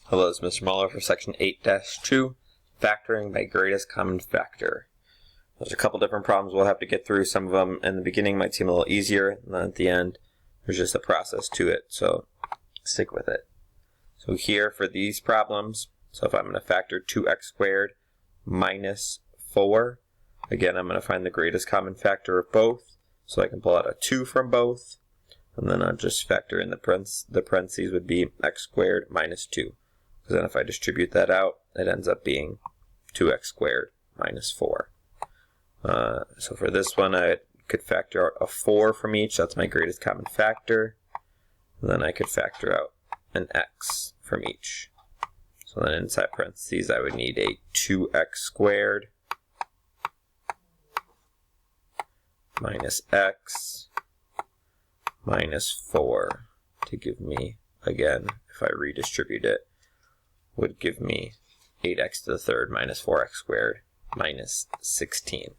Hello, it's Mr. Muller for section 8-2, factoring by greatest common factor. There's a couple different problems we'll have to get through. Some of them in the beginning might seem a little easier, and then at the end there's just a process to it, so stick with it. So here for these problems, so if I'm going to factor 2x squared minus 4, again I'm going to find the greatest common factor of both, so I can pull out a 2 from both, and then I'll just factor in the parentheses would be x squared minus 2. Because then if I distribute that out, it ends up being 2x squared minus 4. So for this one, I could factor out a 4 from each. That's my greatest common factor. And then I could factor out an x from each. So then inside parentheses, I would need a 2x squared minus x minus 4 to give me, again, if I redistribute it, would give me 8x to the third minus 4x squared minus 16.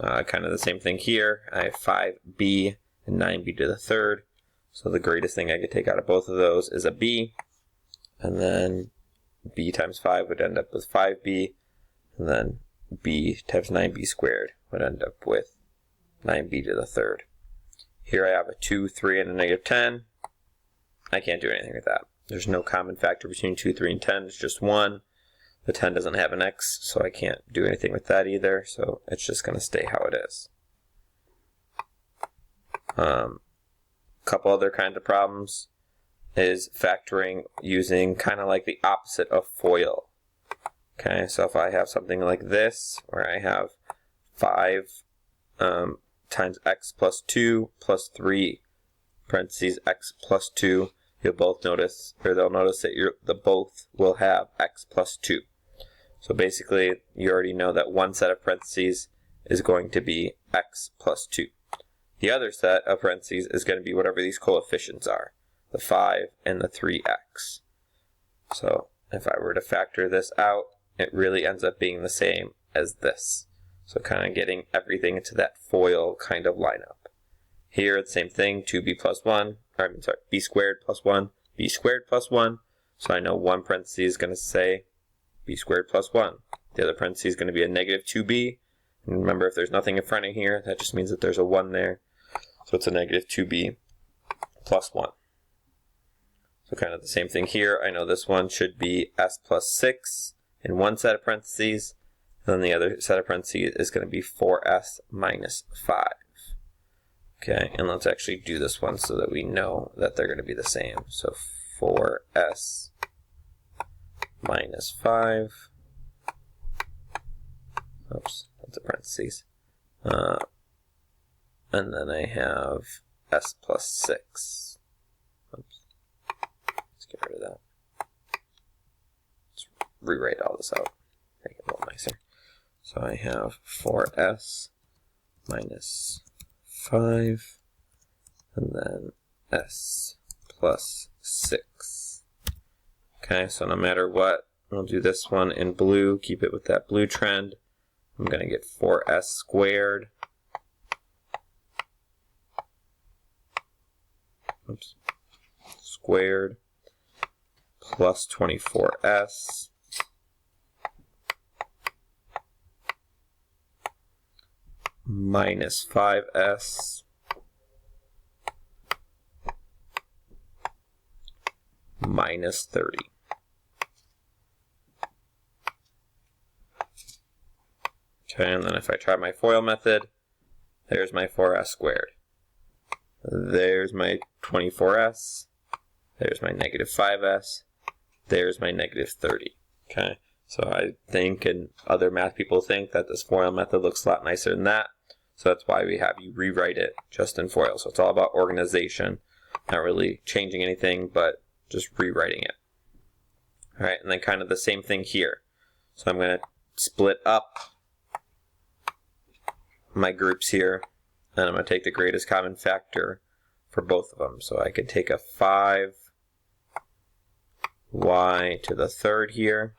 Kind of the same thing here. I have 5b and 9b to the third. So the greatest thing I could take out of both of those is a b. And then b times 5 would end up with 5b. And then b times 9b squared would end up with 9b to the third. Here I have a 2, 3, and a negative 10. I can't do anything with that. There's no common factor between 2, 3, and 10. It's just 1. The 10 doesn't have an x, so I can't do anything with that either. So it's just going to stay how it is. Couple other kinds of problems is factoring using kind of like the opposite of FOIL. Okay, so if I have something like this, where I have 5 times x plus 2 plus 3 parentheses x plus 2, you'll both notice, or they'll notice that the both will have x plus 2. So basically, you already know that one set of parentheses is going to be x plus 2. The other set of parentheses is going to be whatever these coefficients are, the 5 and the 3x. So if I were to factor this out, it really ends up being the same as this. So kind of getting everything into that FOIL kind of lineup. Here, the same thing, 2b plus 1, b squared plus 1, b squared plus 1. So I know one parenthesis is going to say b squared plus 1. The other parenthesis is going to be a negative 2b. And remember, if there's nothing in front of here, that just means that there's a 1 there. So it's a negative 2b plus 1. So kind of the same thing here. I know this one should be s plus 6 in one set of parentheses. And then the other set of parentheses is going to be 4s minus 5. Okay, and let's actually do this one so that we know that they're going to be the same. So 4s minus 5. Oops, that's a parentheses. And then I have s plus 6. Oops. Let's get rid of that. Let's rewrite all this out. Make it a little nicer. So I have 4s minus 5, and then s plus 6. Okay, so no matter what, we'll do this one in blue, keep it with that blue trend. I'm going to get 4s squared. Oops. Squared plus 24s minus 5s minus 30. Okay, and then if I try my FOIL method, there's my 4s squared. There's my 24s. There's my negative 5s. There's my negative 30. Okay, so I think, and other math people think, that this FOIL method looks a lot nicer than that. So that's why we have you rewrite it just in FOIL. So it's all about organization, not really changing anything, but just rewriting it. All right, and then kind of the same thing here. So I'm going to split up my groups here, and I'm going to take the greatest common factor for both of them. So I could take a 5y to the third here.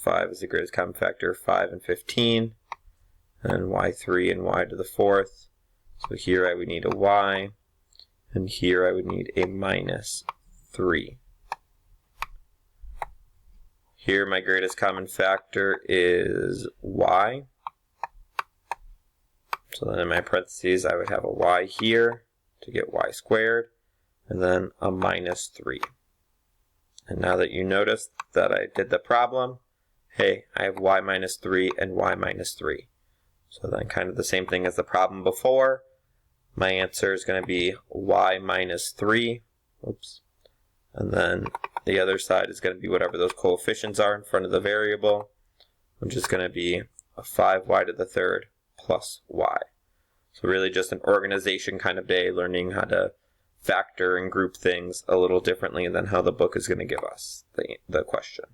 5 is the greatest common factor, 5 and 15. And y3 and y to the fourth. So here I would need a y. And here I would need a minus 3. Here my greatest common factor is y. So then in my parentheses I would have a y here to get y squared, and then a minus 3. And now that you noticed that I did the problem, hey, I have y minus 3 and y minus 3. So then kind of the same thing as the problem before. My answer is going to be y minus 3. Oops. And then the other side is going to be whatever those coefficients are in front of the variable, which is going to be a 5y to the third plus y. So really just an organization kind of day, learning how to factor and group things a little differently than how the book is going to give us the question.